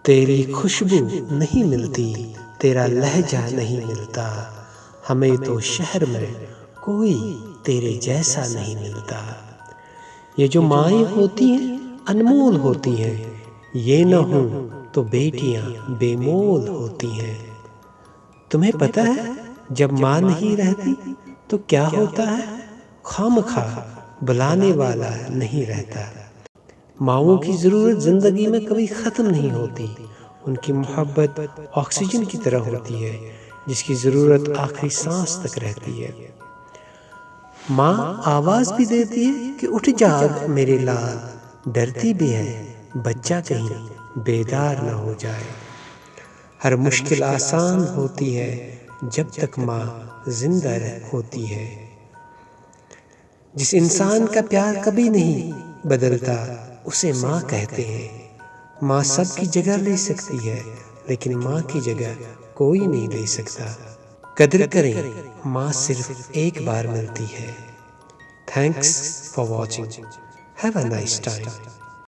تیری خوشبو نہیں ملتی، تیرا لہجہ نہیں ملتا، ہمیں تو شہر میں کوئی تیرے جیسا نہیں ملتا۔ یہ جو مائیں ہوتی ہیں انمول ہوتی ہیں، یہ نہ ہوں تو بیٹیاں بے مول ہوتی ہیں۔ تمہیں پتہ ہے جب ماں نہیں رہتی تو کیا ہوتا ہے؟ خواہ بلانے والا نہیں رہتا۔ ماؤں کی ضرورت زندگی میں کبھی ختم نہیں ہوتی۔ ان کی محبت آکسیجن کی طرح ہوتی ہے جس کی ضرورت آخری سانس تک رہتی ہے۔ ماں آواز بھی دیتی ہے کہ اٹھ جاگ میرے لال، ڈرتی بھی ہے بچہ کہیں بیدار نہ ہو جائے۔ ہر مشکل آسان ہوتی ہے جب تک ماں زندہ ہوتی ہے۔ جس انسان کا پیار کبھی نہیں بدلتا اسے ماں کہتے ہیں۔ ماں سب کی جگہ لے سکتی ہے لیکن ماں کی جگہ کوئی نہیں لے سکتا۔ قدر کریں، ماں صرف ایک بار ملتی ہے۔ Thanks for watching. Have a nice time.